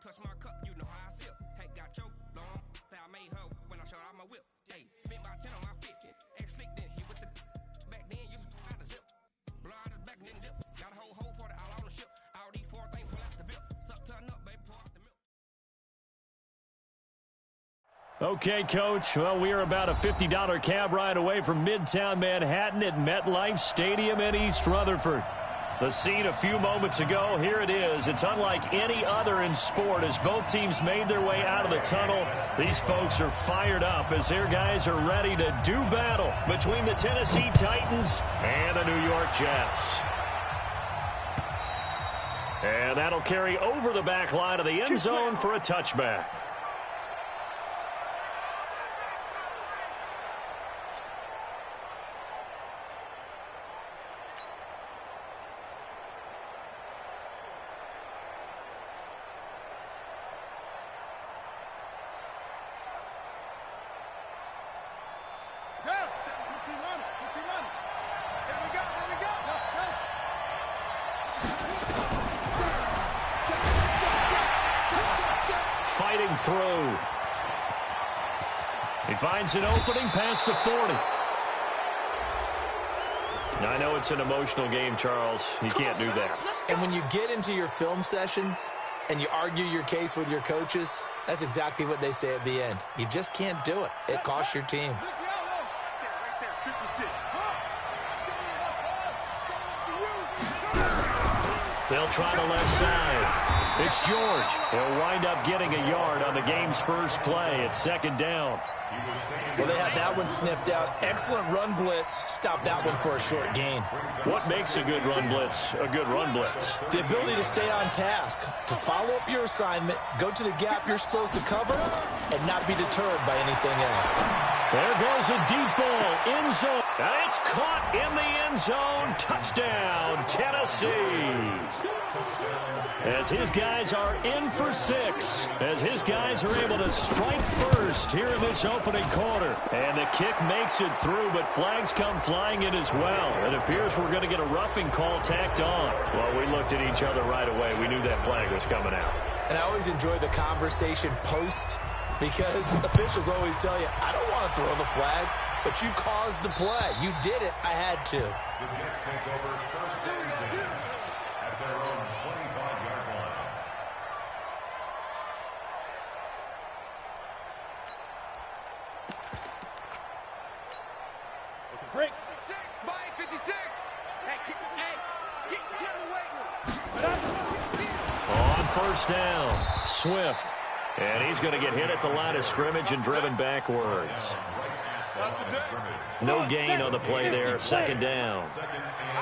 touch my cup, you know how I sip. Hey, got your long. I made her when I showed out my whip. Hey, spent my 10 on my fit. X slick, then hit with the back then, used to out the zip. Blood back and then dip. Got a whole party all on the ship. All these four things pull out the VIP. Suck, turn up, baby, pour out the milk. Okay, Coach. Well, we are about a $50 cab ride away from Midtown Manhattan at MetLife Stadium in East Rutherford. The scene a few moments ago, here it is. It's unlike any other in sport as both teams made their way out of the tunnel. These folks are fired up as their guys are ready to do battle between the Tennessee Titans and the New York Jets. And that'll carry over the back line of the end zone for a touchback. Fighting through. He finds an opening past the 40. Now, I know it's an emotional game, Charles. You can't do that. And when you get into your film sessions and you argue your case with your coaches, that's exactly what they say at the end. You just can't do it. It costs your team. They'll try the left side. It's George. He'll wind up getting a yard on the game's first play. It's second down. Well, they had that one sniffed out. Excellent run blitz. Stop that one for a short gain. What makes a good run blitz a good run blitz? The ability to stay on task, to follow up your assignment, go to the gap you're supposed to cover, and not be deterred by anything else. There goes a deep ball. End zone. And it's caught in the end zone. Touchdown, Tennessee. As his guys are in for 6. As his guys are able to strike first here in this opening quarter. And the kick makes it through, but flags come flying in as well. It appears we're going to get a roughing call tacked on. Well, we looked at each other right away. We knew that flag was coming out. And I always enjoy the conversation post because officials always tell you, I don't want to throw the flag, but you caused the play. You did it. I had to. The Jets take over first and 10 at their own 25-yard line. Break. 56, Mike, 56. Hey, get in the weight room. On first down, Swift. And he's going to get hit at the line of scrimmage and driven backwards. No gain on the play there, second down.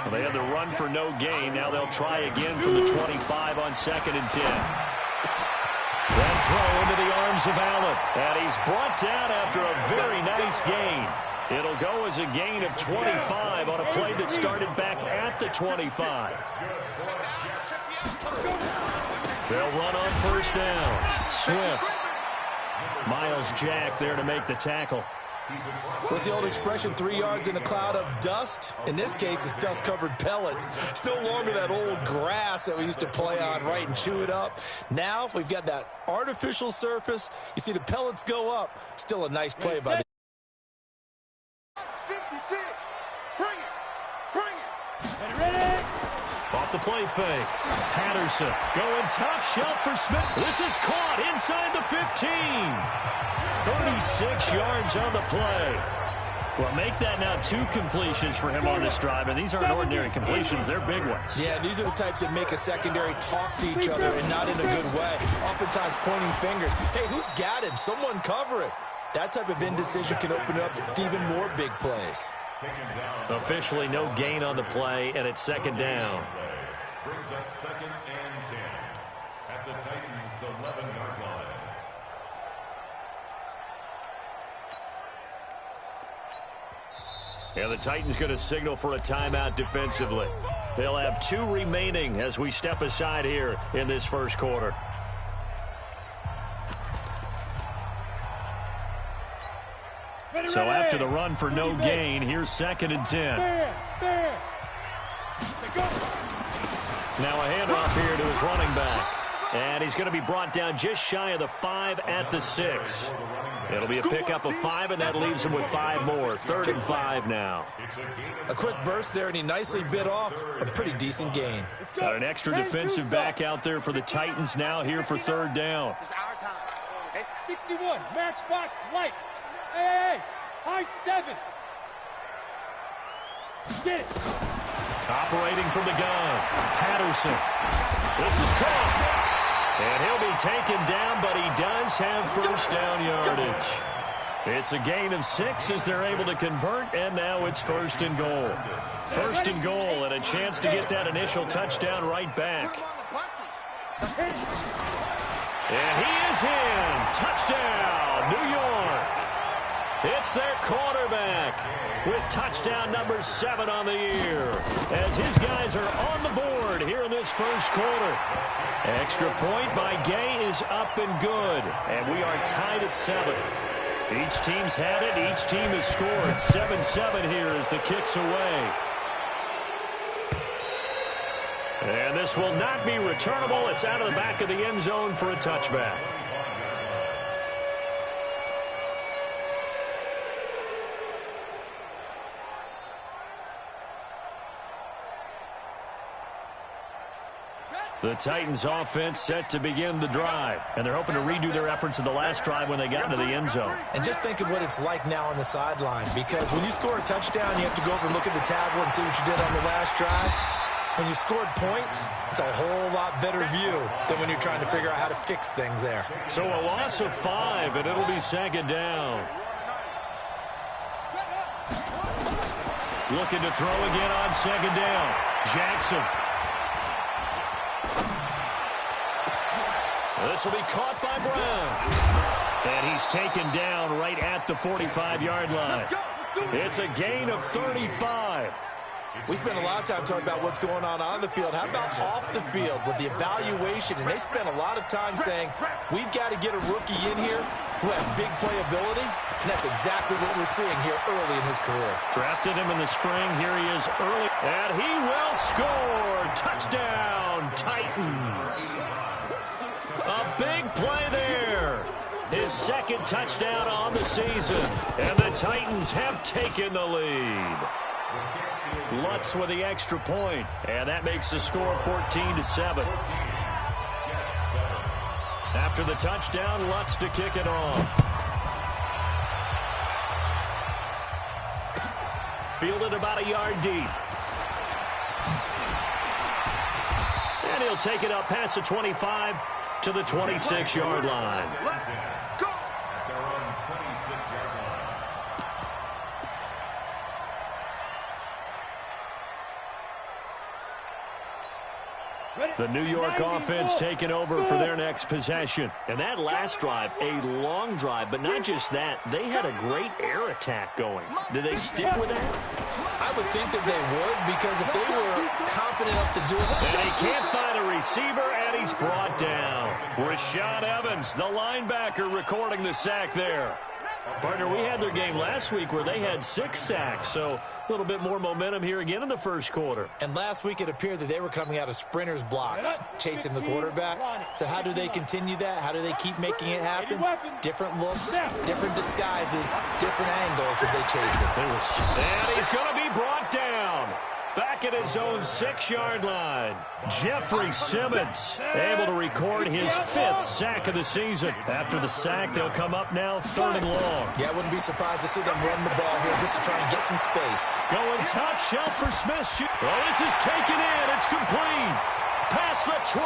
Well, they had the run for no gain. Now they'll try again from the 25 on second and 10. That throw into the arms of Allen. And he's brought down after a very nice gain. It'll go as a gain of 25 on a play that started back at the 25. They'll run on first down. Swift. Miles Jack there to make the tackle. What's the old expression, 3 yards in a cloud of dust? In this case, it's dust-covered pellets. It's no longer that old grass that we used to play on, right, and chew it up. Now we've got that artificial surface. You see the pellets go up. Still a nice play by the... 56. Bring it. Ready? Off the play fake. Patterson going top shelf for Smith. This is caught inside the 15. 36 yards on the play. Well, make that now 2 completions for him on this drive, and these aren't ordinary completions. They're big ones. Yeah, these are the types that make a secondary talk to each other and not in a good way. Oftentimes pointing fingers. Hey, who's got him? Someone cover it. That type of indecision can open up to even more big plays. Officially no gain on the play, and it's second down. Brings up second and 10 at the Titans' 11-yard line. And the Titans going to signal for a timeout defensively. They'll have 2 remaining as we step aside here in this first quarter. So after the run for no gain, here's second and 10. Now a handoff here to his running back. And he's going to be brought down just shy of the 5 at the 6. It'll be a pickup of 5, and that leaves him with 5 more. 3rd and 5 now. A quick burst there, and he nicely bit off a pretty decent gain. Got an extra defensive back out there for the Titans now here for 3rd down. It's our time. It's 61, matchbox lights. Hey, high 7. Get it. Operating from the gun, Patterson. This is caught. And he'll be taken down, but he does have 1st down yardage. It's a gain of 6 as they're able to convert, and now it's 1st and goal. 1st and goal, and a chance to get that initial touchdown right back. And he is in. Touchdown, New York. It's their quarterback with touchdown number 7 on the year as his guys are on the board here in this 1st quarter. Extra point by Gay is up and good, and we are tied at 7. Each team's had it. Each team has scored. 7-7 here as the kick's away. And this will not be returnable. It's out of the back of the end zone for a touchback. The Titans offense set to begin the drive, and they're hoping to redo their efforts in the last drive when they got into the end zone. And just think of what it's like now on the sideline, because when you score a touchdown, you have to go over and look at the tablet and see what you did on the last drive. When you scored points, it's a whole lot better view than when you're trying to figure out how to fix things there. So a loss of 5, and it'll be 2nd down. Looking to throw again on 2nd down. Jackson. This will be caught by Brown. And he's taken down right at the 45-yard line. It's a gain of 35. We spent a lot of time talking about what's going on the field. How about off the field with the evaluation? And they spent a lot of time saying, we've got to get a rookie in here who has big playability. And that's exactly what we're seeing here early in his career. Drafted him in the spring. Here he is early. And he will score. Touchdown, Titans. A big play there. His 2nd touchdown on the season. And the Titans have taken the lead. Lutz with the extra point, and that makes the score 14-7. After the touchdown, Lutz to kick it off. Fielded about a yard deep. And he'll take it up past the 25 to the 26-yard line. The New York offense taking over for their next possession. And that last drive, a long drive, but not just that. They had a great air attack going. Did they stick with that? I would think that they would, because if they were confident enough to do it. And he can't find a receiver, and he's brought down. Rashad Evans, the linebacker, recording the sack there. Partner, we had their game last week where they had 6 sacks, so a little bit more momentum here again in the 1st quarter. And last week it appeared that they were coming out of sprinters blocks, chasing the quarterback. So how do they continue that? How do they keep making it happen? Different looks, different disguises, different angles as they chase it. And he's going to be brought down. Back at his own 6-yard line. Jeffrey Simmons able to record his 5th sack of the season. After the sack, they'll come up now 3rd and long. Yeah, I wouldn't be surprised to see them run the ball here just to try and get some space. Going top shelf for Smith. Well, this is taken in. It's complete. Past the 20.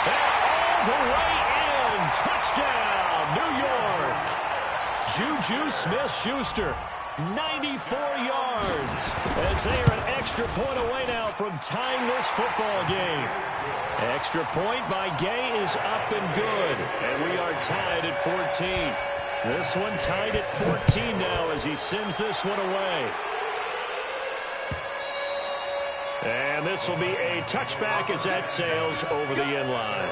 And all the way in. Touchdown, New York. Juju Smith-Schuster. 94 yards as they are an extra point away now from tying this football game. Extra point by Gay is up and good, and we are tied at 14. This one tied at 14 now as he sends this one away. And this will be a touchback as that sails over the end line.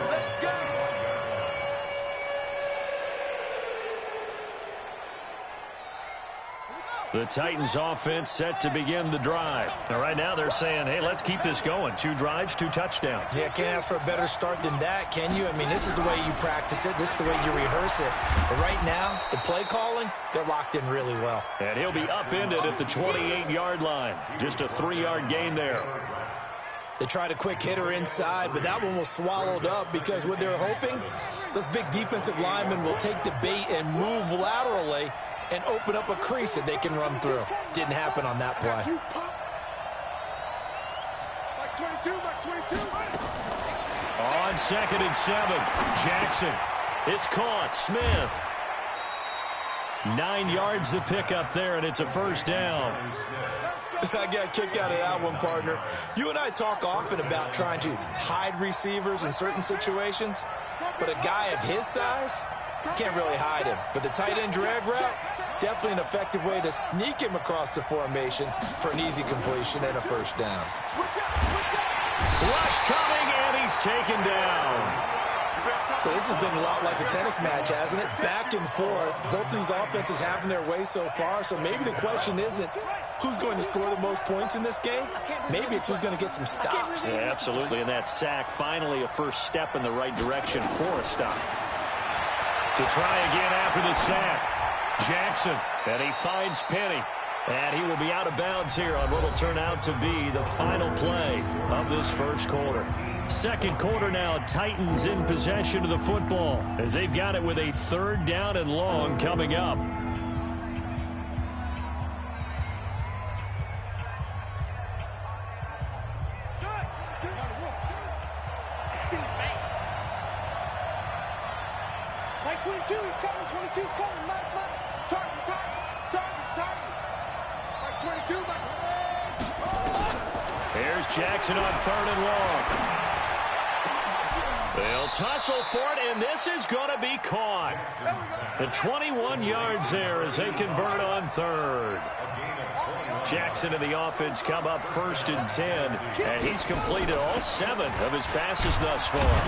The Titans offense set to begin the drive. Now, right now they're saying, hey, let's keep this going. 2 drives, 2 touchdowns. Yeah, can't ask for a better start than that, can you? I mean, this is the way you practice it. This is the way you rehearse it. But right now, the play calling, they're locked in really well. And he'll be upended at the 28-yard line. Just a 3-yard gain there. They tried a quick hitter inside, but that one was swallowed up because what they're hoping, those big defensive linemen will take the bait and move laterally and open up a crease that they can run through. Didn't happen on that play. On 2nd and 7, Jackson. It's caught. Smith. 9 yards to pick up there, and it's a first down. I got a kick out of that one, partner. You and I talk often about trying to hide receivers in certain situations, but a guy of his size can't really hide him. But the tight end drag route, definitely an effective way to sneak him across the formation for an easy completion and a first down. Rush coming, and he's taken down. So this has been a lot like a tennis match, hasn't it? Back and forth. Both these offenses having their way so far. So maybe the question isn't who's going to score the most points in this game. Maybe it's who's going to get some stops. Yeah, absolutely. And that sack, finally a first step in the right direction for a stop. To try again after the sack, Jackson, and he finds Penny. And he will be out of bounds here on what will turn out to be the final play of this first quarter. Second quarter now, Titans in possession of the football as they've got it with a 3rd down and long coming up. Here's Jackson on 3rd and long. They'll tussle for it, and this is going to be caught. The 21 yards there as they convert on 3rd. Jackson and the offense come up 1st and 10, and he's completed all 7 of his passes thus far.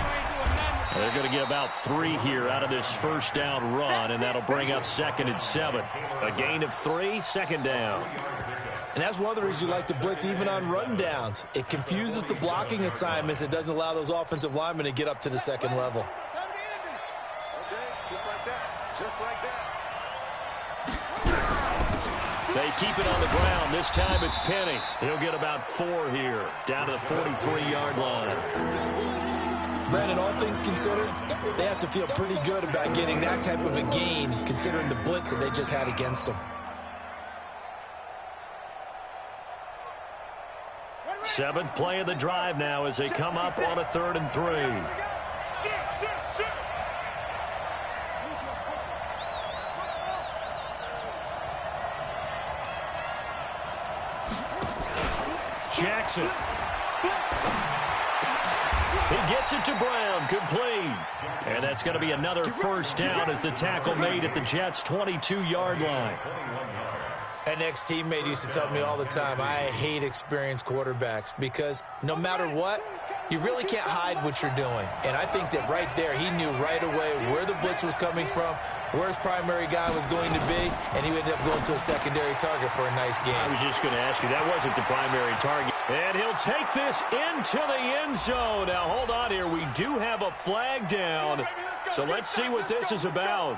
They're going to get about 3 here out of this first down run, and that'll bring up 2nd and 7. A gain of 3, 2nd down. And that's one of the reasons you like to blitz even on run downs. It confuses the blocking assignments. It doesn't allow those offensive linemen to get up to the 2nd level. Just like that. Just like that. They keep it on the ground. This time it's Penny. He'll get about 4 here, down to the 43-yard line. Brandon, all things considered, they have to feel pretty good about getting that type of a gain, considering the blitz that they just had against them. 7th play of the drive now as they come up on a 3rd and 3. Jackson. He gets it to Brown, complete. And that's going to be another first down as the tackle made at the Jets' 22-yard line. An ex-teammate used to tell me all the time, I hate experienced quarterbacks because no matter what, you really can't hide what you're doing. And I think that right there, he knew right away where the blitz was coming from, where his primary guy was going to be, and he ended up going to a secondary target for a nice game. I was just going to ask you, that wasn't the primary target. And he'll take this into the end zone. Now, hold on here. We do have a flag down. So let's see what this is about.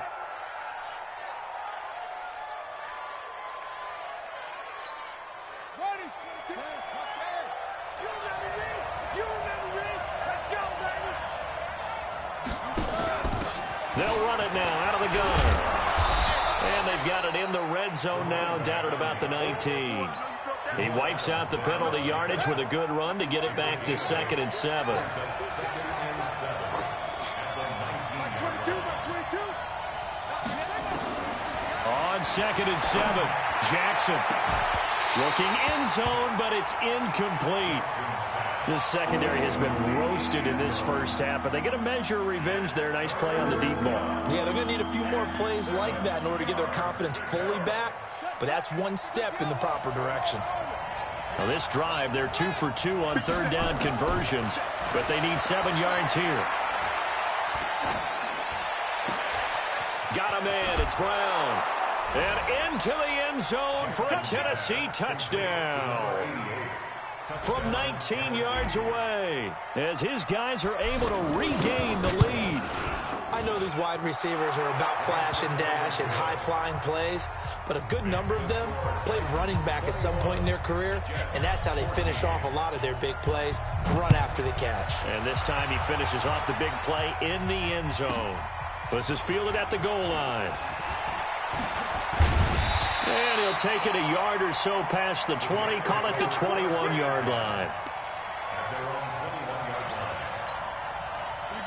They'll run it now out of the gun. And they've got it in the red zone now, down at about the 19. He wipes out the penalty yardage with a good run to get it back to 2nd and 7. On 2nd and 7, Jackson looking end zone, but it's incomplete. The secondary has been roasted in this first half, but they get a measure of revenge there. Nice play on the deep ball. Yeah, they're going to need a few more plays like that in order to get their confidence fully back, but that's one step in the proper direction. Now this drive, they're 2 for 2 on 3rd down conversions, but they need 7 yards here. Got a man, it's Brown. And into the end zone for a Tennessee touchdown. From 19 yards away, as his guys are able to regain the lead. I know these wide receivers are about flash and dash and high-flying plays, but a good number of them played running back at some point in their career, and that's how they finish off a lot of their big plays, run after the catch. And this time he finishes off the big play in the end zone. This is fielded at the goal line. And he'll take it a yard or so past the 20, call it the 21-yard line.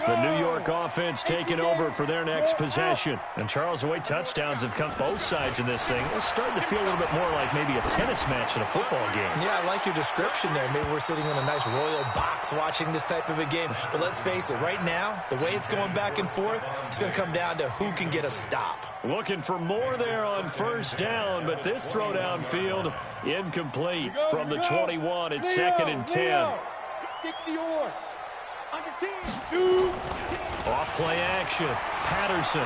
The New York offense taking over for their next possession. And Charles, the way touchdowns have come both sides in this thing, it's starting to feel a little bit more like maybe a tennis match in a football game. Yeah, I like your description there. Maybe we're sitting in a nice royal box watching this type of a game. But let's face it, right now, the way it's going back and forth, it's going to come down to who can get a stop. Looking for more there on first down, but this throw downfield incomplete. From the 21, it's second and 10. 60-yard. On your team. 2. Off play action. Patterson.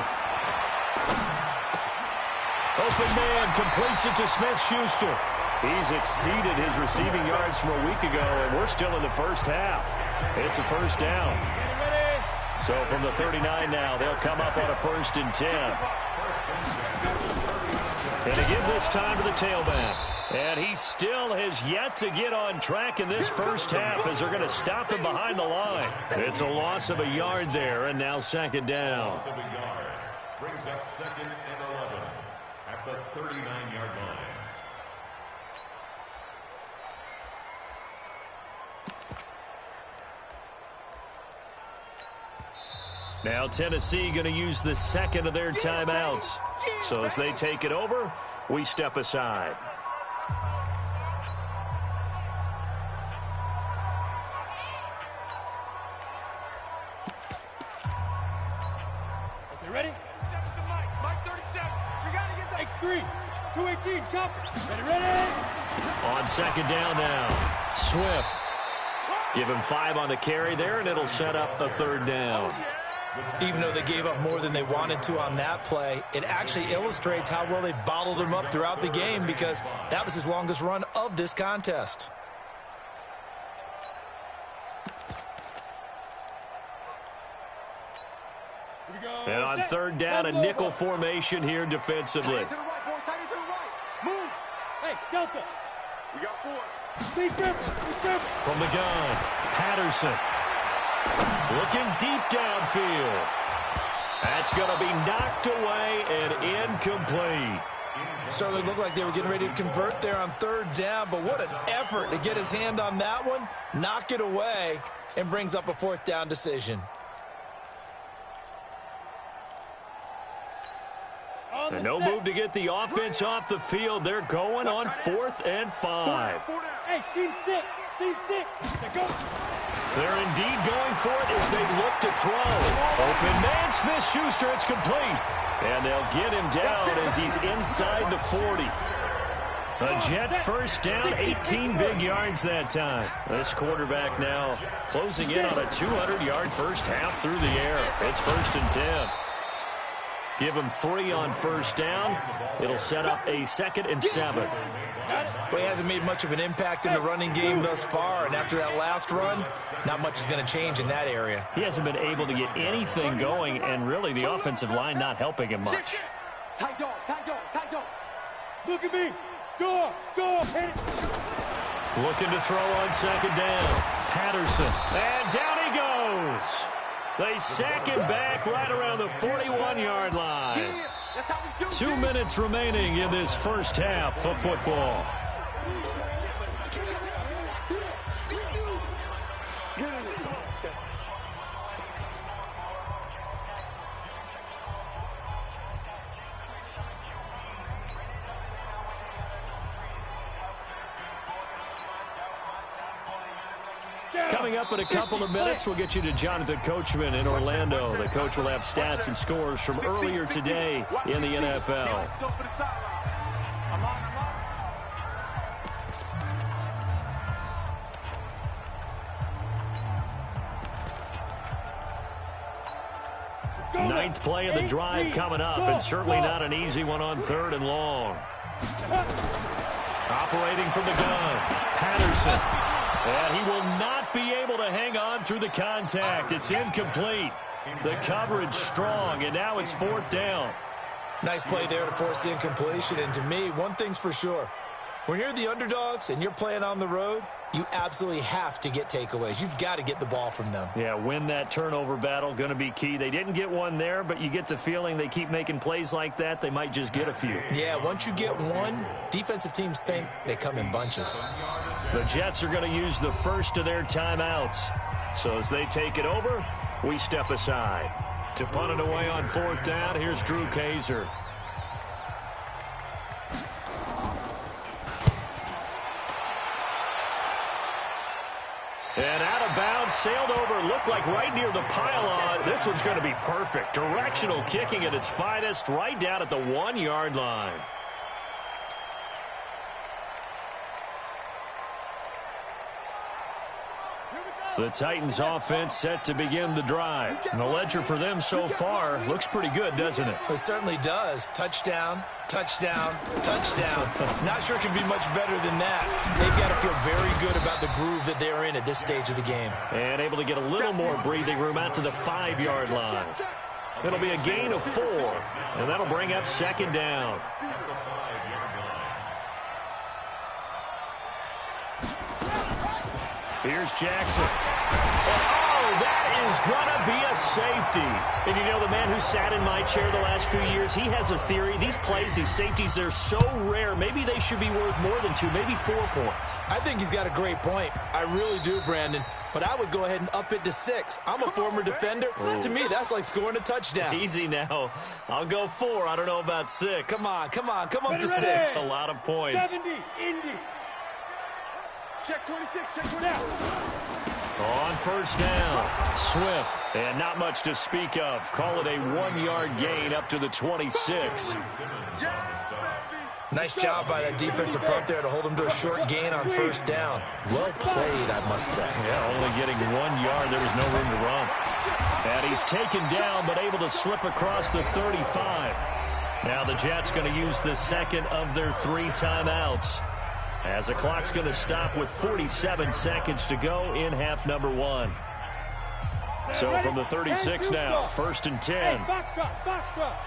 Open man completes it to Smith-Schuster. He's exceeded his receiving yards from a week ago, and we're still in the first half. It's a first down. So from the 39 now, they'll come up on a first and 10. And to give this time to the tailback. And he still has yet to get on track in this first half as they're going to stop him behind the line. It's a loss of a yard there, and now second down. Loss of a yard brings up second and 11 at the 39-yard line. Now Tennessee going to use the second of their timeouts. So as they take it over, we step aside. Okay, ready? Mike 37. We got to get that. X3. 218. Chop. Ready. On second down now. Swift. Give him 5 on the carry there, and it'll set up a third down. Even though they gave up more than they wanted to on that play, it actually illustrates how well they bottled him up throughout the game, because that was his longest run of this contest. And on third down, a nickel formation here defensively. Tight to the right, boy. Tight to the right. Move. Hey, Delta. We got 4. From the gun, Patterson. Looking deep downfield. That's going to be knocked away and incomplete. Certainly looked like they were getting ready to convert there on third down, but what an effort to get his hand on that one, knock it away, and brings up a fourth down decision. And no move to get the offense off the field. They're going on 4th and 5. Hey, Steve 6. They're indeed going for it as they look to throw. Open man, Smith-Schuster, it's complete. And they'll get him down as he's inside the 40. A Jet first down, 18 big yards that time. This quarterback now closing in on a 200-yard first half through the air. It's first and 10. Give him 3 on first down. It'll set up a second and 7. Well, he hasn't made much of an impact in the running game thus far, and after that last run, not much is going to change in that area. He hasn't been able to get anything going, and really the offensive line not helping him much. Tight dog. Look at me. Go. Hit it. Looking to throw on second down. Patterson. And down he goes. They sack him back right around the 41-yard line. 2 minutes remaining in this first half of football. Coming up in a couple of minutes, we'll get you to Jonathan Coachman in Orlando. The coach will have stats and scores from earlier today in the NFL. Ninth play of the drive coming up, and certainly not an easy one on 3rd and long. Operating from the gun, Patterson. And he will not be able to hang on through the contact. It's incomplete. The coverage strong, and now it's 4th down. Nice play there to force the incompletion. And to me, one thing's for sure. When you're the underdogs and you're playing on the road, you absolutely have to get takeaways. You've got to get the ball from them. Yeah, win that turnover battle, going to be key. They didn't get one there, but you get the feeling they keep making plays like that, they might just get a few. Yeah, once you get one, defensive teams think they come in bunches. The Jets are going to use the first of their timeouts. So as they take it over, we step aside. To punt it away on 4th down, here's Drew Kaiser. And out of bounds, sailed over, looked like right near the pylon. This one's going to be perfect. Directional kicking at its finest, right down at the 1-yard line. The Titans offense set to begin the drive. And the ledger for them so far looks pretty good, doesn't it? It certainly does. Touchdown, touchdown, touchdown. Not sure it can be much better than that. They've got to feel very good about the groove that they're in at this stage of the game. And able to get a little more breathing room out to the 5-yard line. It'll be a gain of 4, and that'll bring up 2nd down. Here's Jackson. And, that is going to be a safety. And you know, the man who sat in my chair the last few years, he has a theory. These plays, these safeties, they're so rare. Maybe they should be worth more than 2, maybe 4 points. I think he's got a great point. I really do, Brandon. But I would go ahead and up it to 6. I'm a former defender. To me, that's like scoring a touchdown. Easy now. I'll go 4. I don't know about 6. Come on. Come up to 6. A lot of points. 70, Indy. Check 26, check 29. On 1st down, Swift. And not much to speak of. Call it a 1-yard gain up to the 26. Nice job by that defensive front there to hold him to a short gain on 1st down. Well played, I must say. Yeah, only getting 1 yard. There was no room to run. And he's taken down, but able to slip across the 35. Now the Jets going to use the 2nd of their 3 timeouts, as the clock's going to stop with 47 seconds to go in half number 1. So from the 36 now, 1st and 10. Foxtrot.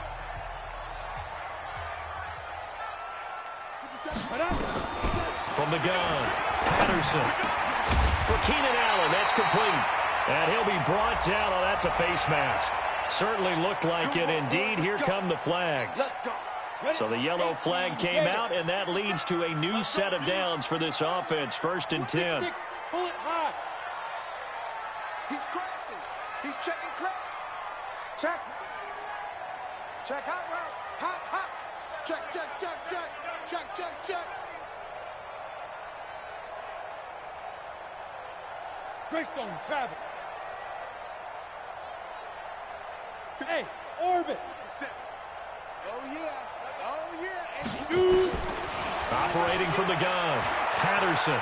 From the gun, Patterson. For Keenan Allen, that's complete. And he'll be brought down. Oh, that's a face mask. Certainly looked like it. Indeed, here come the flags. So the yellow flag came out, and that leads to a new set of downs for this offense. 1st and 10. Pull it high. He's crashing. He's checking crack. Check. Check hot route. Hot. Check. Greystone, travel. Hey, orbit. Oh, yeah. And Operating from the gun, Patterson.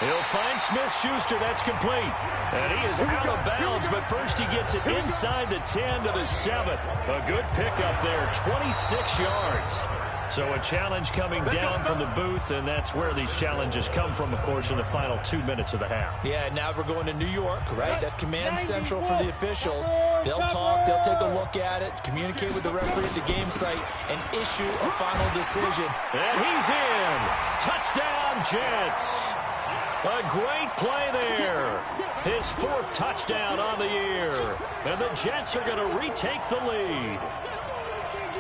He'll find Smith-Schuster. That's complete. And he is out of bounds, but first he gets it inside the 10 to the 7. A good pickup there, 26 yards. So a challenge coming down from the booth, and that's where these challenges come from, of course, in the final 2 minutes of the half. Yeah, now we're going to New York, right? That's command central for the officials. They'll talk, they'll take a look at it, communicate with the referee at the game site, and issue a final decision. And he's in. Touchdown, Jets. A great play there. His 4th touchdown on the year. And the Jets are going to retake the lead.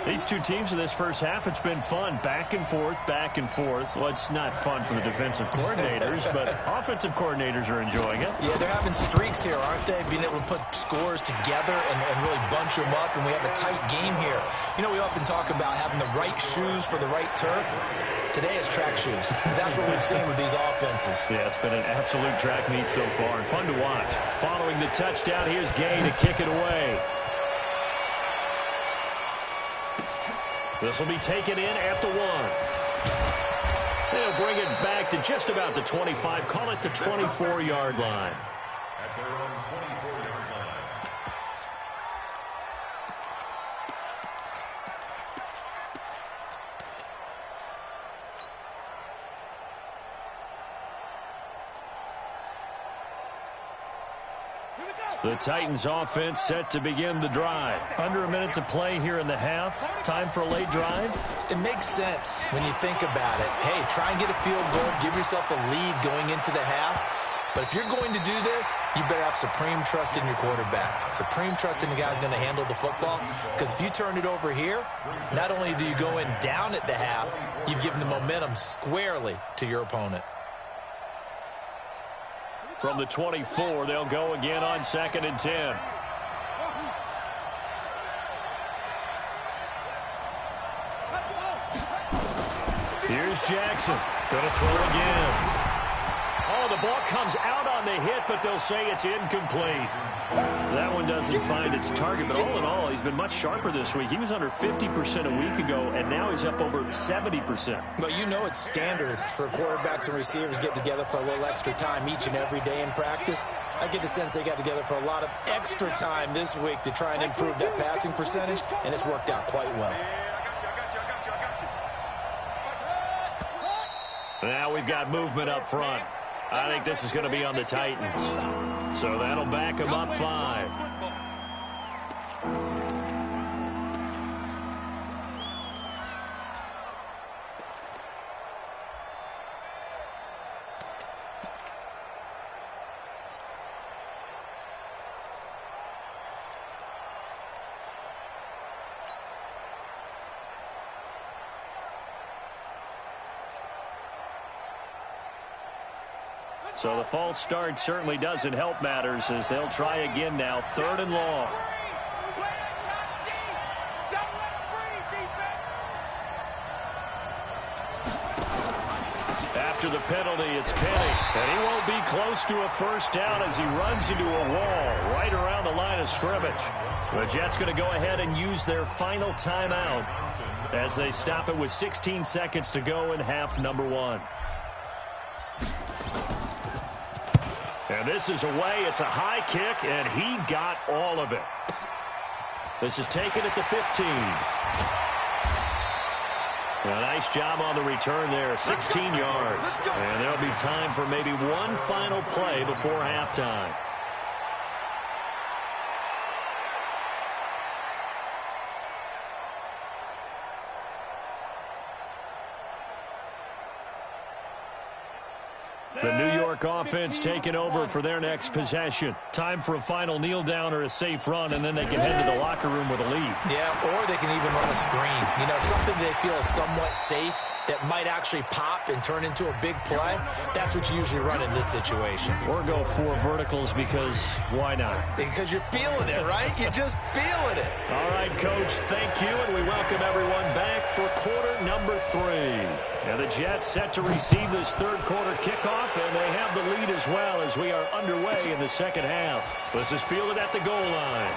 These two teams in this first half, it's been fun. Back and forth, back and forth. Well, it's not fun for the defensive coordinators, but offensive coordinators are enjoying it. Yeah, they're having streaks here, aren't they? Being able to put scores together and really bunch them up, and we have a tight game here. You know, we often talk about having the right shoes for the right turf. Today is track shoes, because that's what we've seen with these offenses. Yeah, it's been an absolute track meet so far, and fun to watch. Following the touchdown, here's Gay to kick it away. This will be taken in at the 1. They'll bring it back to just about the 25. Call it the 24-yard line. At their own 24-yard line. The Titans offense set to begin the drive. Under a minute to play here in the half. Time for a late drive. It makes sense when you think about it. Hey, try and get a field goal. Give yourself a lead going into the half. But if you're going to do this, you better have supreme trust in your quarterback. Supreme trust in the guy who's going to handle the football. Because if you turn it over here, not only do you go in down at the half, you've given the momentum squarely to your opponent. From the 24, they'll go again on 2nd and 10. Here's Jackson. Going to throw again. Oh, the ball comes out on the hit, but they'll say it's incomplete. That one doesn't find its target, but all in all, he's been much sharper this week. He was under 50% a week ago, and now he's up over 70%. Well, you know it's standard for quarterbacks and receivers get together for a little extra time each and every day in practice. I get the sense they got together for a lot of extra time this week to try and improve that passing percentage, and it's worked out quite well. Now we've got movement up front. I think this is going to be on the Titans. So that'll back them up 5. So the false start certainly doesn't help matters as they'll try again now. 3rd and long. After the penalty, it's Penny. And he won't be close to a first down as he runs into a wall right around the line of scrimmage. The Jets going to go ahead and use their final timeout as they stop it with 16 seconds to go in half number 1. And this is away. It's a high kick, and he got all of it. This is taken at the 15. A nice job on the return there, 16 yards. And there'll be time for maybe one final play before halftime. The New York offense taking over for their next possession. Time for a final kneel down or a safe run, and then they can head to the locker room with a lead. Yeah, or they can even run a screen. You know, something they feel is somewhat safe that might actually pop and turn into a big play. That's what you usually run in this situation. Or go 4 verticals because why not? Because you're feeling it, right? You're just feeling it. All right, Coach, thank you, and we welcome everyone back for quarter number 3. And the Jets set to receive this 3rd quarter kickoff, and they have the lead as well as we are underway in the 2nd half. This is fielded at the goal line.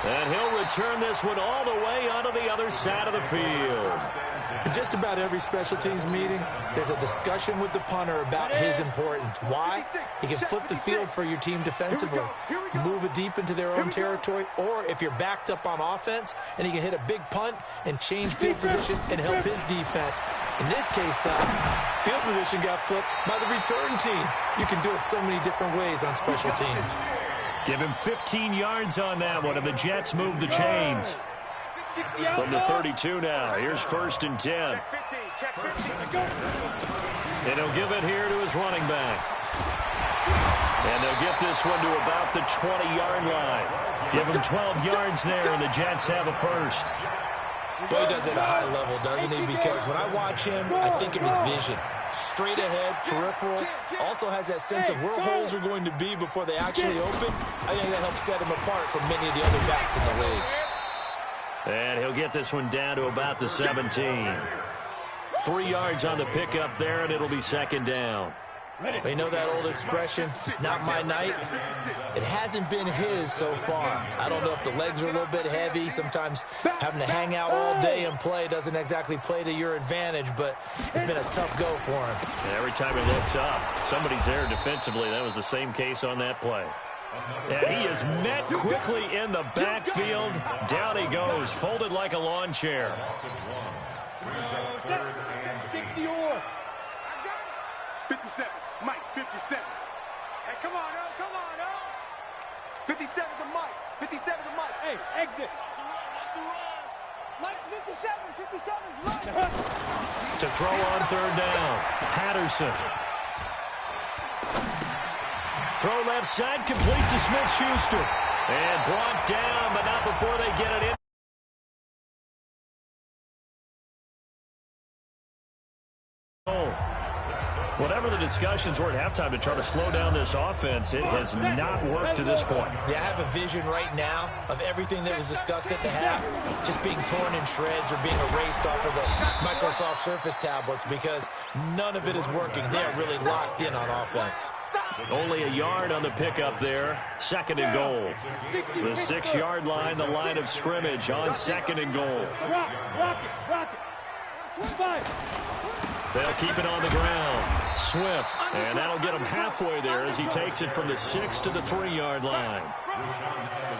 And he'll return this one all the way onto the other side of the field. In just about every special teams meeting, there's a discussion with the punter about his importance. Why? He can flip the field for your team defensively, move it deep into their own territory, or if you're backed up on offense, and he can hit a big punt and change field position and help his defense. In this case, the field position got flipped by the return team. You can do it so many different ways on special teams. Give him 15 yards on that one, and the Jets move the chains. From the 32 now, here's 1st and 10. And he'll give it here to his running back. And they'll get this one to about the 20-yard line. Give him 12 yards there, and the Jets have a first. Boy, he does it at a high level, doesn't he? Because when I watch him, I think of his vision. Straight ahead, peripheral, also has that sense of where holes are going to be before they actually open. I think that helps set him apart from many of the other backs in the league. And he'll get this one down to about the 17. 3 yards on the pickup there, and it'll be 2nd down. You know that old expression, it's not my night? It hasn't been his so far. I don't know if the legs are a little bit heavy. Sometimes having to hang out all day and play doesn't exactly play to your advantage, but it's been a tough go for him. And every time he looks up, somebody's there defensively. That was the same case on that play. And he is met quickly in the backfield. Down he goes, folded like a lawn chair. 57. Mike, 57. Hey, come on, Earl. Come on, Earl. 57 to Mike. 57 to Mike. Hey, exit. Mike's 57. 57's Mike. To throw on third down. Patterson. Throw left side, complete to Smith-Schuster. And brought down, but not before they get it in. Whatever the discussions were at halftime to try to slow down this offense, it has not worked to this point. Yeah, I have a vision right now of everything that was discussed at the half just being torn in shreds or being erased off of the Microsoft Surface tablets because none of it is working. They're really locked in on offense. Only a yard on the pickup there. Second and goal. The 6-yard line, the line of scrimmage on second and goal. Rock it. 5. They'll keep it on the ground. Swift, and that'll get him halfway there as he takes it from the 6 to the 3-yard line.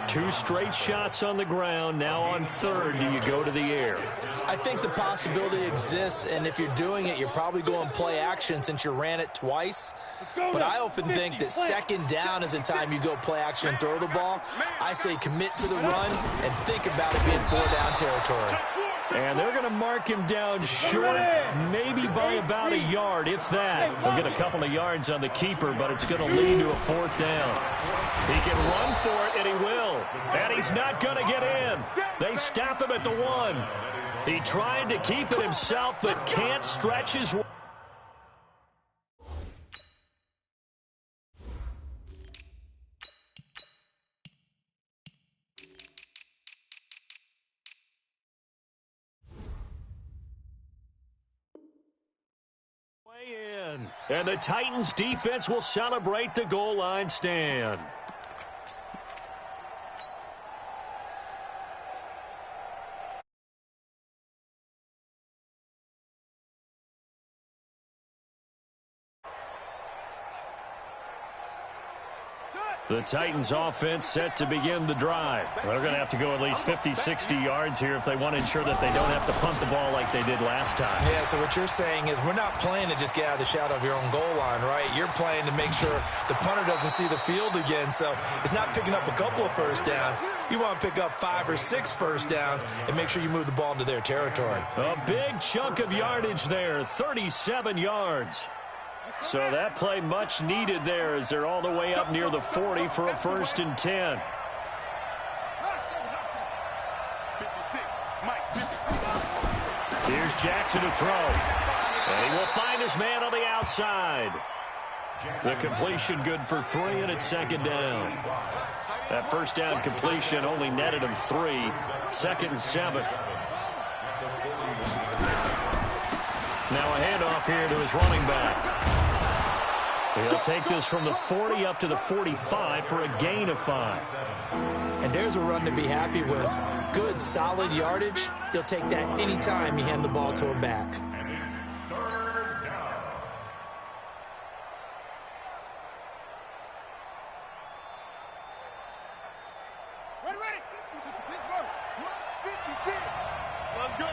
2 straight shots on the ground. Now on third, do you go to the air? I think the possibility exists, and if you're doing it, you're probably going play action since you ran it twice. But I often think that second down is the time you go play action and throw the ball. I say commit to the run and think about it being 4-down territory. And they're going to mark him down short, maybe by about a yard, if that. He'll get a couple of yards on the keeper, but it's going to lead to a 4th down. He can run for it, and he will. And he's not going to get in. They stop him at the 1. He tried to keep it himself, but can't stretch his way. And the Titans defense will celebrate the goal line stand. The Titans offense set to begin the drive. They're going to have to go at least 50, 60 yards here if they want to ensure that they don't have to punt the ball like they did last time. Yeah, so what you're saying is we're not playing to just get out of the shadow of your own goal line, right? You're playing to make sure the punter doesn't see the field again. So it's not picking up a couple of first downs. You want to pick up 5 or 6 first downs and make sure you move the ball into their territory. A big chunk of yardage there, 37 yards. So that play much needed there as they're all the way up near the 40 for a 1st and 10. 56. Mike, 56. Here's Jackson to throw. And he will find his man on the outside. The completion good for 3, and it's 2nd down. That 1st down completion only netted him 3. 2nd and 7. Now a handoff here to his running back. He'll take this from the 40 up to the 45 for a gain of 5. And there's a run to be happy with. Good, solid yardage. He'll take that anytime you hand the ball to a back. Ready. Pittsburgh. 56. Let's go.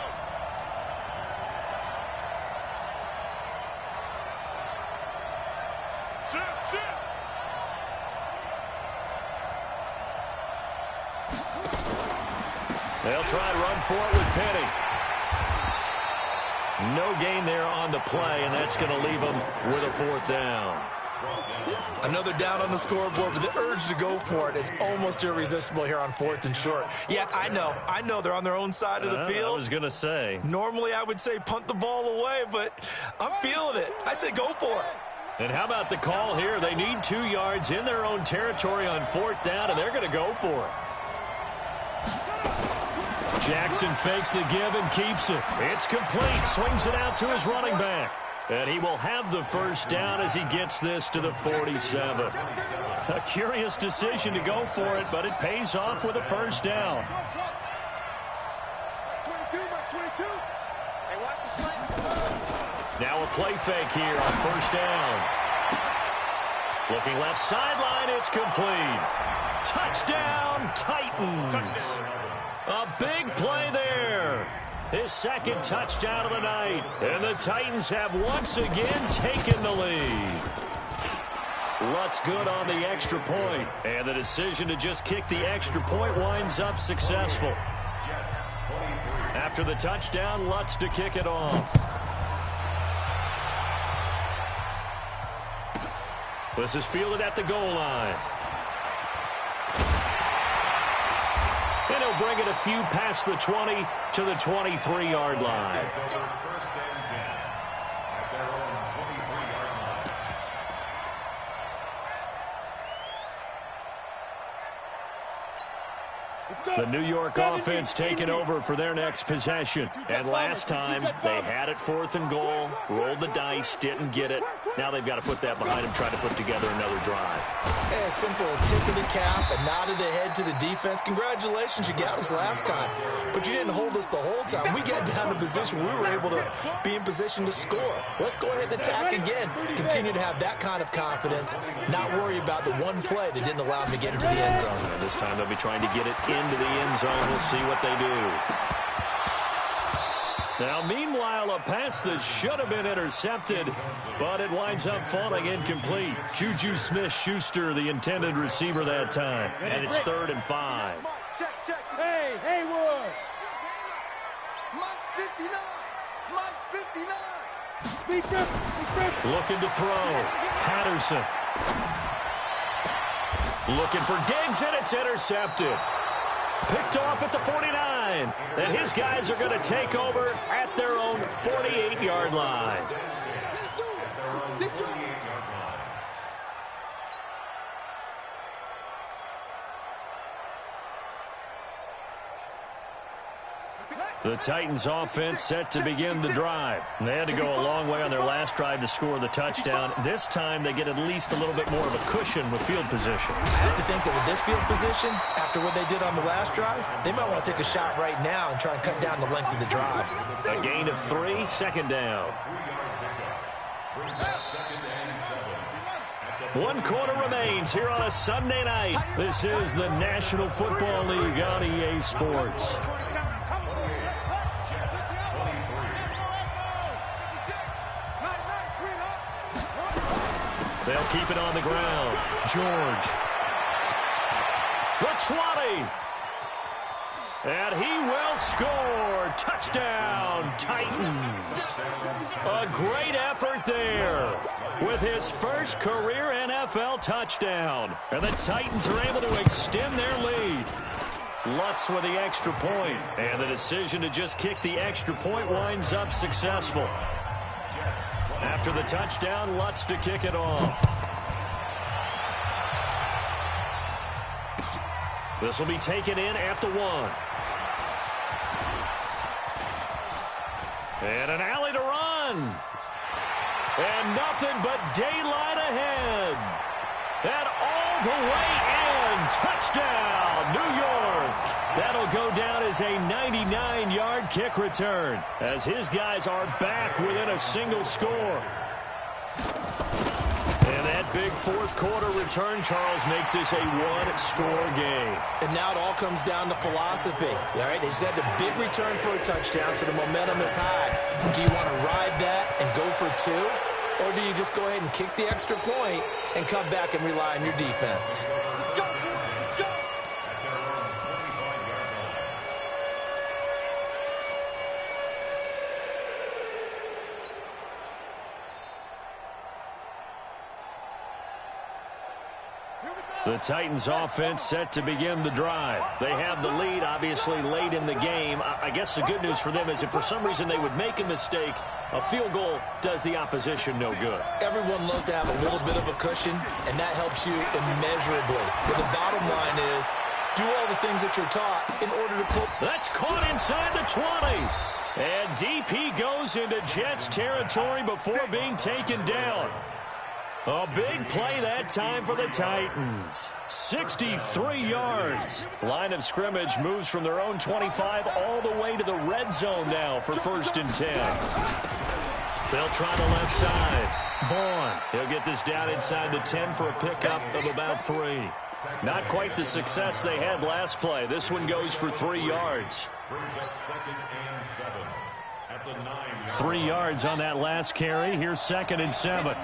Shit. They'll try to run for it with Penny. No gain there on the play, and that's going to leave them with a 4th down. Another down on the scoreboard, but the urge to go for it is almost irresistible here on 4th and short. Yeah, I know they're on their own side of the field. I was going to say. Normally I would say punt the ball away, but I'm feeling it. I say go for it. And how about the call here? They need 2 yards in their own territory on 4th down, and they're going to go for it. Jackson fakes the give and keeps it. It's complete. Swings it out to his running back. And he will have the 1st down as he gets this to the 47. A curious decision to go for it, but it pays off with a 1st down. 22. Hey, watch the slant. Now a play fake here on 1st down. Looking left sideline, it's complete. Touchdown, Titans. A big play there. his second touchdown of the night. And the Titans have once again taken the lead. Lutz good on the extra point. And the decision to just kick the extra point winds up successful. After the touchdown, Lutz to kick it off. This is fielded at the goal line. And he'll bring it a few past the 20 to the 23-yard line. The New York offense taking over for their next possession. And last time, they had it 4th and goal, rolled the dice, didn't get it. Now they've got to put that behind them, try to put together another drive. A simple tip of the cap, a nod of the head to the defense. Congratulations, you got us last time. But you didn't hold us the whole time. We got down to position. We were able to be in position to score. Let's go ahead and attack again. Continue to have that kind of confidence. Not worry about the one play that didn't allow them to get into the end zone. And this time they'll be trying to get it into the end zone. We'll see what they do. Now, meanwhile, a pass that should have been intercepted, but it winds up falling incomplete. Juju Smith-Schuster, the intended receiver that time. And it's 3rd and 5. Check, check. Hey, Haywood. Mike's 59. Mike's 59. Speak up. Looking to throw. Patterson. Looking for Diggs, and it's intercepted. Picked off at the 49. And his guys are going to take over at their own 48-yard line. The Titans offense set to begin the drive. They had to go a long way on their last drive to score the touchdown. This time they get at least a little bit more of a cushion with field position. I have to think that with this field position, after what they did on the last drive, they might want to take a shot right now and try and cut down the length of the drive. A gain of 3, second down. 1 quarter remains here on a Sunday night. This is the National Football League on EA Sports. They'll keep it on the ground. George. The 20. And he will score. Touchdown, Titans. A great effort there with his first career NFL touchdown. And the Titans are able to extend their lead. Lutz with the extra point. And the decision to just kick the extra point winds up successful. After the touchdown, Lutz to kick it off. This will be taken in at the 1. And an alley to run. And nothing but daylight ahead. And all the way in. Touchdown, New York. That'll go down as a 99-yard kick return as his guys are back within a single score. And that big 4th quarter return, Charles, makes this a 1-score game. And now it all comes down to philosophy. All right, they just had a big return for a touchdown, so the momentum is high. Do you want to ride that and go for 2? Or do you just go ahead and kick the extra point and come back and rely on your defense? The Titans offense set to begin the drive. They have the lead, obviously, late in the game. I guess the good news for them is if for some reason they would make a mistake, a field goal does the opposition no good. Everyone loves to have a little bit of a cushion, and that helps you immeasurably. But the bottom line is, do all the things that you're taught in order to close. That's caught inside the 20. And DP goes into Jets territory before being taken down. A big play that time for the Titans. 63 yards. Line of scrimmage moves from their own 25 all the way to the red zone now for 1st and 10. They'll try the left side. Vaughn. He'll get this down inside the 10 for a pickup of about 3. Not quite the success they had last play. This one goes for 3 yards. Brings up 2nd and 3 yards on that last carry. Here's 2nd and 7.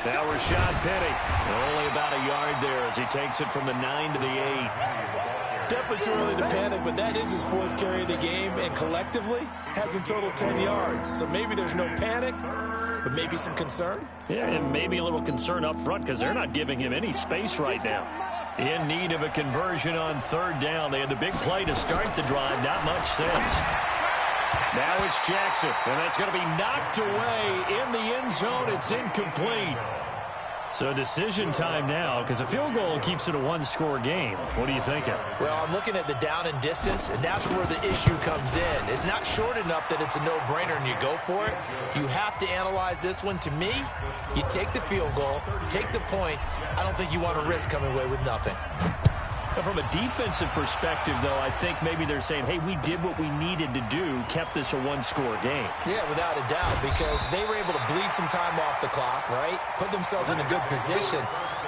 Now Rashad Penny. Only about a yard there as he takes it from the 9 to the 8. Definitely too early to panic, but that is his 4th carry of the game, and collectively has in total 10 yards. So maybe there's no panic, but maybe some concern. Yeah, and maybe a little concern up front because they're not giving him any space right now. In need of a conversion on 3rd down. They had the big play to start the drive. Not much sense. Now it's Jackson, and that's going to be knocked away in the end zone. It's incomplete. So decision time now because a field goal keeps it a 1-score game. What are you thinking? Well, I'm looking at the down and distance, and that's where the issue comes in. It's not short enough that it's a no-brainer and you go for it. You have to analyze this one. To me, you take the field goal, take the points. I don't think you want to risk coming away with nothing. From a defensive perspective, though, I think maybe they're saying, hey, we did what we needed to do, kept this a 1-score game. Yeah, without a doubt, because they were able to bleed some time off the clock, right? Put themselves in a good position,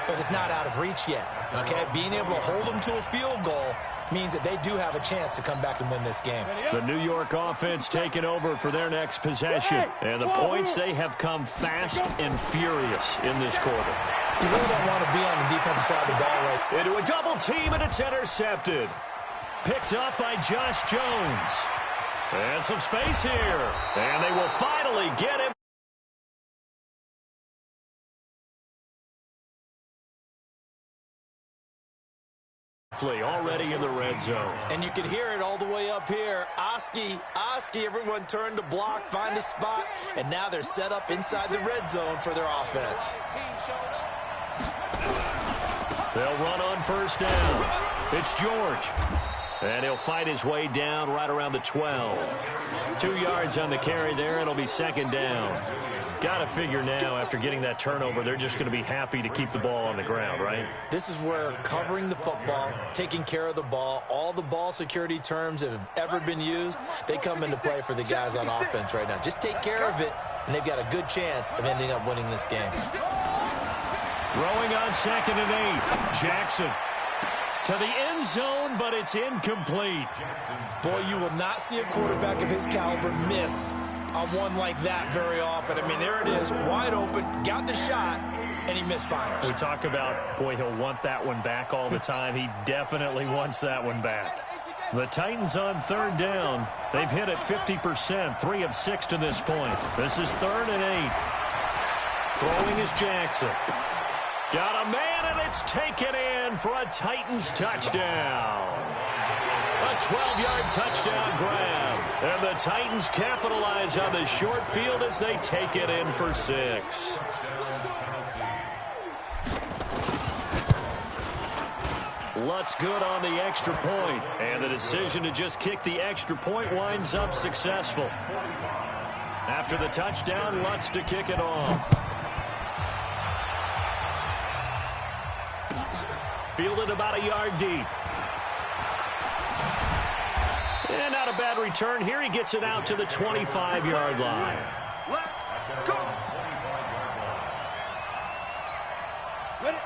but it's not out of reach yet, okay? Being able to hold them to a field goal means that they do have a chance to come back and win this game. The New York offense taking over for their next possession. And the points, they have come fast and furious in this quarter. You really don't want to be on the defensive side of the ball right. Into a double team, and it's intercepted. Picked up by Josh Jones. And some space here. And they will finally get him. Already in the red zone. And you can hear it all the way up here. Oski, everyone turned to block, find a spot, and now they're set up inside the red zone for their offense. They'll run on 1st down. It's George. And he'll fight his way down right around the 12. 2 yards on the carry there. It'll be 2nd down. Got to figure now, after getting that turnover, they're just going to be happy to keep the ball on the ground, right? This is where covering the football, taking care of the ball, all the ball security terms that have ever been used, they come into play for the guys on offense right now. Just take care of it, and they've got a good chance of ending up winning this game. Throwing on 2nd and 8. Jackson to the end zone, but it's incomplete. Boy, you will not see a quarterback of his caliber miss on one like that very often. I mean, there it is, wide open, got the shot, and he misfires. We talk about, boy, he'll want that one back all the time. He definitely wants that one back. The Titans on 3rd down. They've hit it 50%, 3 of 6 to this point. This is 3rd and 8. Throwing is Jackson. Got a man, and it's taken in for a Titans touchdown. A 12-yard touchdown grab. And the Titans capitalize on the short field as they take it in for 6. Lutz good on the extra point. And the decision to just kick the extra point winds up successful. After the touchdown, Lutz to kick it off. Fielded about a yard deep. And not a bad return here. He gets it out to the 25-yard line.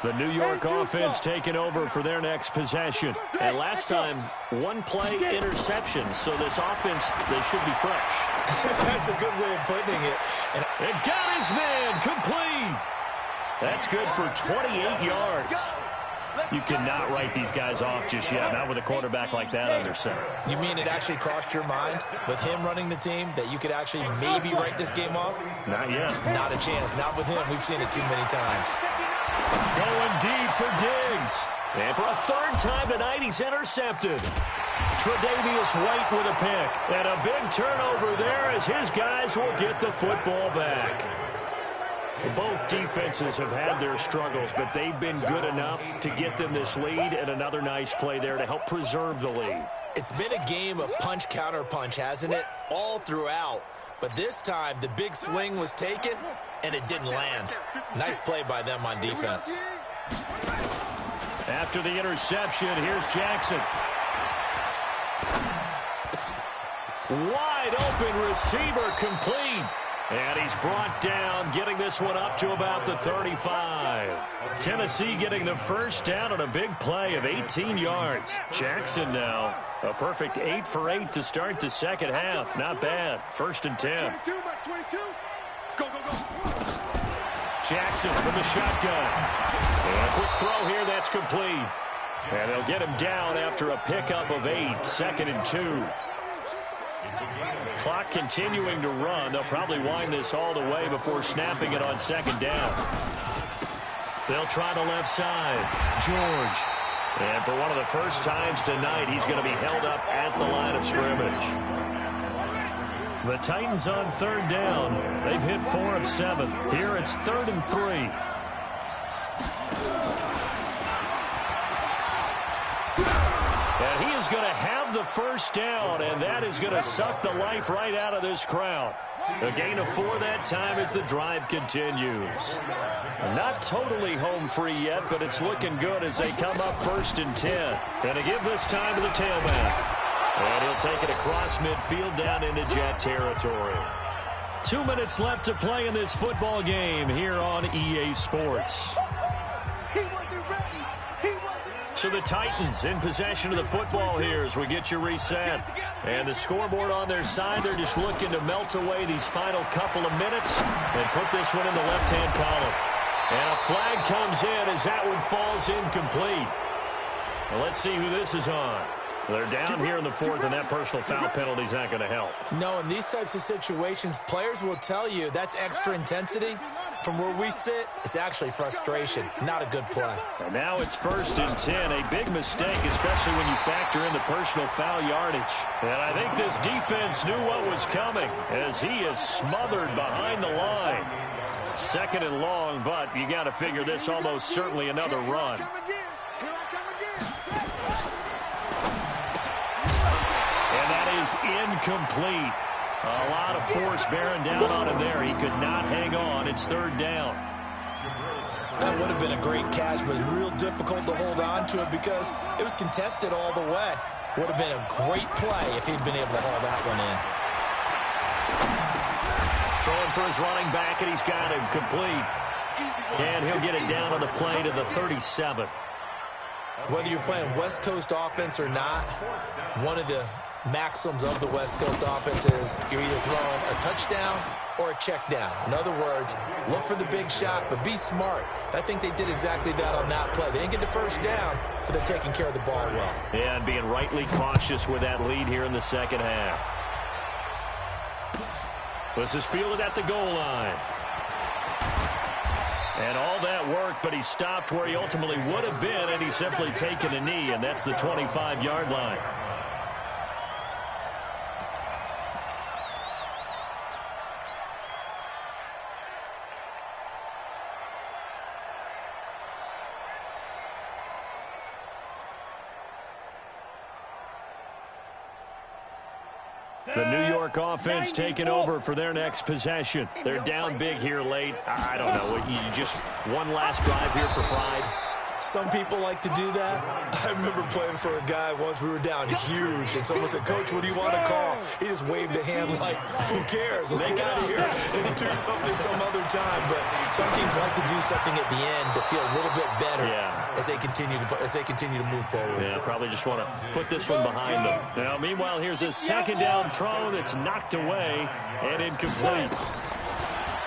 The New York offense taking over for their next possession. And last time, 1 play interception. So this offense, they should be fresh. That's a good way of putting it. And got his man complete. That's good for 28 yards. You cannot write these guys off just yet, not with a quarterback like that under center. You mean it actually crossed your mind with him running the team that you could actually maybe write this game off? Not yet. Not a chance. Not with him. We've seen it too many times. Going deep for Diggs. And for a 3rd time tonight, he's intercepted. Tre'Davious White with a pick. And a big turnover there as his guys will get the football back. Both defenses have had their struggles, but they've been good enough to get them this lead, and another nice play there to help preserve the lead. It's been a game of punch, counter punch, hasn't it? All throughout. But this time, the big swing was taken, and it didn't land. Nice play by them on defense. After the interception, here's Jackson. Wide open receiver complete. And he's brought down, getting this one up to about the 35. Tennessee getting the first down on a big play of 18 yards. Jackson now, a perfect 8 for 8 to start the second half. Not bad. 1st and 10. 22, Mike 22. Go, go, go. Jackson from the shotgun. And a quick throw here, that's complete. And they'll get him down after a pickup of 8. 2nd and 2. Clock continuing to run. They'll probably wind this all the way before snapping it on 2nd down. They'll try the left side. George. And for one of the first times tonight, he's going to be held up at the line of scrimmage. The Titans on 3rd down. They've hit 4 of 7. Here it's 3rd and 3. And he is going to have the first down, and that is going to suck the life right out of this crowd. A gain of 4 that time as the drive continues. Not totally home free yet, but it's looking good as they come up 1st and 10. Going to give this time to the tailback. And he'll take it across midfield down into Jet territory. 2 minutes left to play in this football game here on EA Sports. So the Titans in possession of the football here as we get you reset. And the scoreboard on their side, they're just looking to melt away these final couple of minutes and put this one in the left-hand column. And a flag comes in as that one falls incomplete. Well, let's see who this is on. They're down here in the 4th, and that personal foul penalty is not going to help. No, in these types of situations, players will tell you that's extra intensity. From where we sit, it's actually frustration. Not a good play. And now it's 1st and 10. A big mistake, especially when you factor in the personal foul yardage. And I think this defense knew what was coming as he is smothered behind the line. 2nd and long, but you got to figure this almost certainly another run. Is incomplete. A lot of force bearing down on him there. He could not hang on. It's 3rd down. That would have been a great catch, but it's real difficult to hold on to it because it was contested all the way. Would have been a great play if he'd been able to haul that one in. Throwing for his running back, and he's got him complete. And he'll get it down on the play to the 37. Whether you're playing West Coast offense or not, one of the maxims of the West Coast offense is you're either throwing a touchdown or a check down. In other words, look for the big shot, but be smart. I think they did exactly that on that play. They didn't get the first down, but they're taking care of the ball well. Yeah, and being rightly cautious with that lead here in the second half. This is fielded at the goal line. And all that work, but he stopped where he ultimately would have been, and he's simply taken a knee, and that's the 25-yard line. The New York offense taking over for their next possession. They're down big here late. I don't know. You just one last drive here for pride. Some people like to do that. I remember playing for a guy once. We were down huge, and someone said, "Coach, what do you want to call?" He just waved a hand like, "Who cares? Let's get out of here and do something some other time." But some teams like to do something at the end to feel a little bit better as they continue to move forward. Yeah, probably just want to put this one behind them. Now, meanwhile, here's a 2nd down throw that's knocked away and incomplete.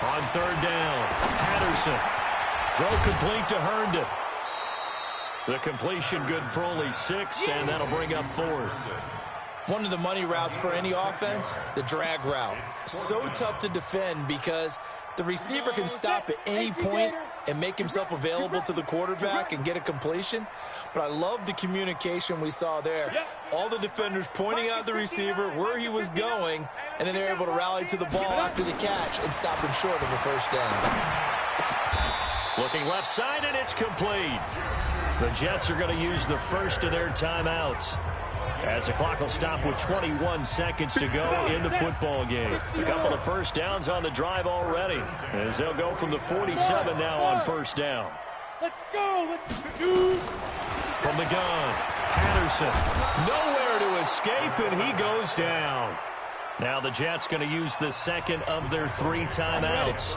On 3rd down, Patterson. Throw complete to Herndon. The completion good for only 6, and that'll bring up 4th. One of the money routes for any offense, the drag route. So tough to defend because the receiver can stop at any point and make himself available to the quarterback and get a completion. But I love the communication we saw there. All the defenders pointing out the receiver, where he was going, and then they're able to rally to the ball after the catch and stop him short of a first down. Looking left side, and it's complete. The Jets are going to use the first of their timeouts as the clock will stop with 21 seconds to go in the football game. A couple of first downs on the drive already as they'll go from the 47 now on 1st down. Let's go. Let's do. From the gun, Patterson. Nowhere to escape, and he goes down. Now the Jets going to use the second of their 3 timeouts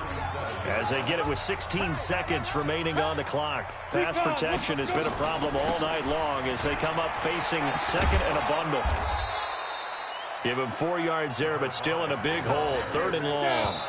as they get it with 16 seconds remaining on the clock. Pass protection has been a problem all night long as they come up facing second and a bundle. Give him 4 yards there, but still in a big hole. 3rd and long.